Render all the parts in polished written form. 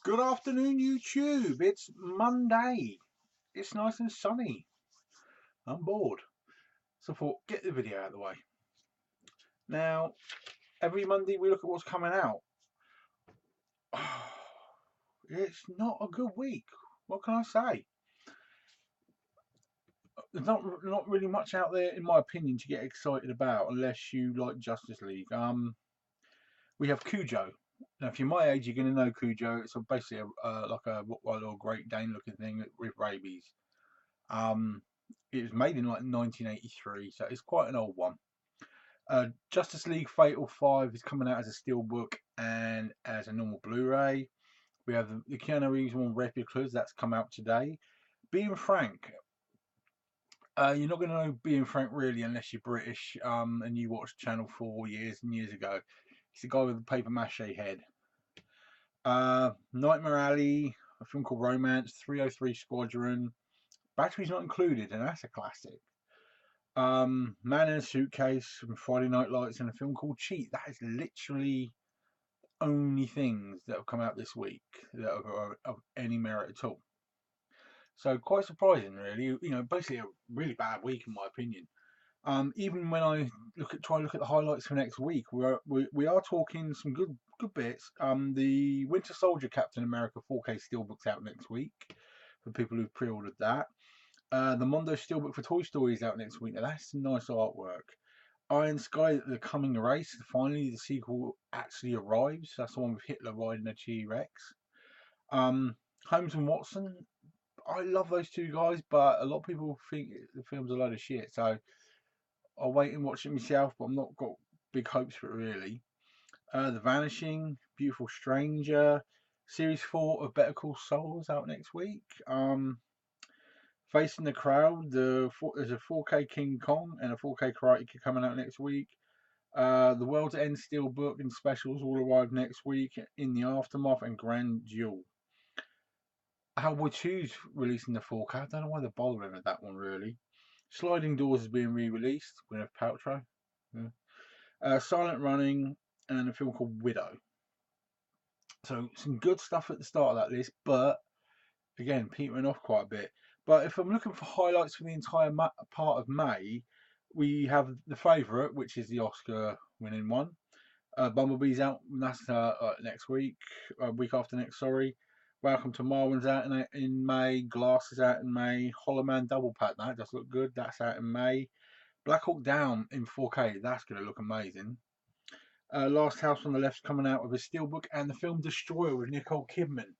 Good afternoon, YouTube. It's Monday. It's nice and sunny. I'm bored. So I thought, get the video out of the way. Now, every Monday we look at what's coming out. It's not a good week. What can I say? There's not really much out there, in my opinion, to get excited about unless you like Justice League. We have Cujo. Now, if you're my age, you're going to know Cujo. It's basically like a Rottweiler or Great Dane looking thing with rabies. Um, it was made in like 1983, so it's quite an old one. Justice League Fatal 5 is coming out as a steelbook and as a normal Blu-ray. We have the Keanu Reeves one replicas that's come out today. Being frank, you're not going to know Being Frank really unless you're British and you watched Channel 4 years and years ago. He's the guy with the paper mache head. Nightmare Alley, a film called Romance, 303 Squadron. Batteries Not Included, and that's a classic. Man in a Suitcase from Friday Night Lights, and a film called Cheat. That is literally only things that have come out this week that are of any merit at all. So quite surprising, really. You know, basically a really bad week in my opinion. Even when I try to look at the highlights for next week, we are talking some good bits. The Winter Soldier Captain America 4K Steelbook's out next week for people who've pre-ordered that. The Mondo Steelbook for Toy Story is out next week. Now that's some nice artwork. Iron Sky, The Coming Race. Finally, the sequel actually arrives. That's the one with Hitler riding a T-Rex. Holmes and Watson. I love those two guys, but a lot of people think the film's a load of shit. So I'll wait and watch it myself, but I'm not got big hopes for it really. The Vanishing, Beautiful Stranger. Series 4 of Better Call Saul is out next week. Facing the Crowd, there's a 4K King Kong and a 4K Karate Kid coming out next week. The World's End Steelbook and specials all arrive next week. In the Aftermath and Grand Duel. Hellboy 2's releasing the 4K. I don't know why they're bothering with that one really. Sliding Doors is being re-released. Gwyneth Paltrow. Yeah. Silent Running and a film called Widow. So some good stuff at the start of that list, but again petering off quite a bit. But if I'm looking for highlights for the entire part of May, we have The Favourite, which is the Oscar-winning one. Bumblebee's out. That's next week, week after next. Sorry. Welcome to Marwen's out in May. Glass is out in May. Hollow Man Double Pack. That does look good. That's out in May. Black Hawk Down in 4K. That's going to look amazing. Last House on the Left's coming out with a steelbook, and the film Destroyer with Nicole Kidman,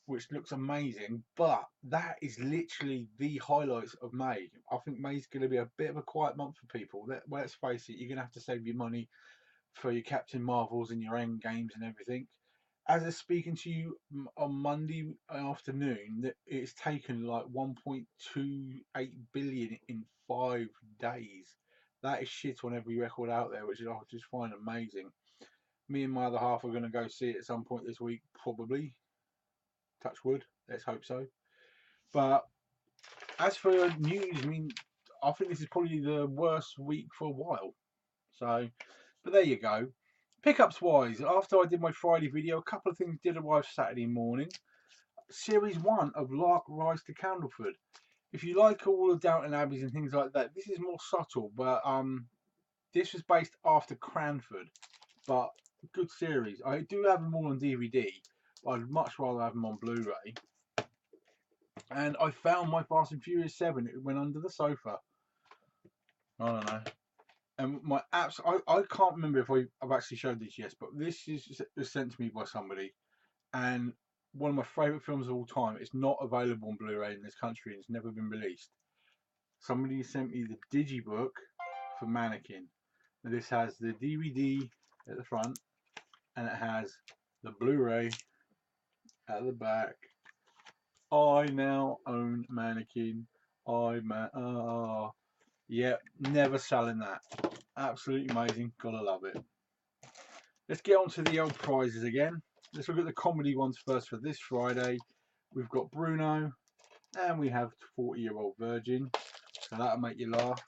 which looks amazing. But that is literally the highlights of May. I think May's going to be a bit of a quiet month for people. Let's face it, you're going to have to save your money for your Captain Marvels and your End Games and everything. As I'm speaking to you on Monday afternoon, that it's taken like 1.28 billion in 5 days. That is shit on every record out there, which I just find amazing. Me and my other half are going to go see it at some point this week, probably. Touch wood. Let's hope so. But as for news, I mean, I think this is probably the worst week for a while. So, but there you go. Pickups wise, after I did my Friday video, a couple of things did arrive Saturday morning. Series 1 of Lark Rise to Candleford. If you like all of Downton Abbeys and things like that, this is more subtle, but this was based after Cranford, but good series. I do have them all on DVD, but I'd much rather have them on Blu-ray. And I found my Fast and Furious 7. It went under the sofa. I don't know. And my apps, I can't remember if I've actually showed this yet, but this was sent to me by somebody, and one of my favourite films of all time. It's not available on Blu-ray in this country, and it's never been released. Somebody sent me the Digibook for Mannequin. Now this has the DVD at the front, and it has the Blu-ray at the back. I now own Mannequin. Yeah, never selling that. Absolutely amazing. Gotta love it. Let's get on to the old prizes again. Let's look at the comedy ones first for this Friday. We've got Bruno, and we have 40-Year-Old Virgin. So that'll make you laugh.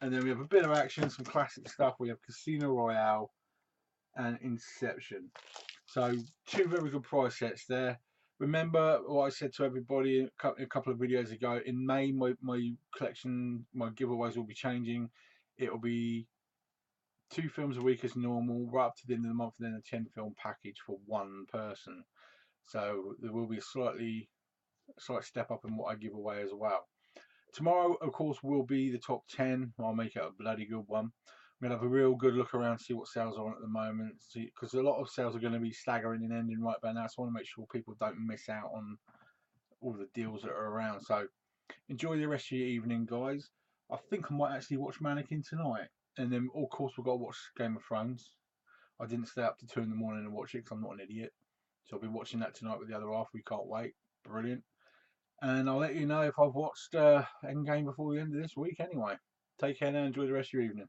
And then we have a bit of action, some classic stuff. We have Casino Royale and Inception. So two very good prize sets there. Remember what I said to everybody a couple of videos ago. In May, my collection, my giveaways will be changing. It'll be 2 films a week as normal, right up to the end of the month, and then a 10 film package for one person. So there will be a slight step up in what I give away as well. Tomorrow, of course, will be the top 10. I'll make it a bloody good one. I'm going to have a real good look around, see what sales are on at the moment, because a lot of sales are going to be staggering and ending right about now. So I want to make sure people don't miss out on all the deals that are around. So enjoy the rest of your evening, guys. I think I might actually watch Mannequin tonight. And then, of course, we've got to watch Game of Thrones. I didn't stay up to 2 in the morning and watch it because I'm not an idiot. So I'll be watching that tonight with the other half. We can't wait. Brilliant. And I'll let you know if I've watched Endgame before the end of this week anyway. Take care now. Enjoy the rest of your evening.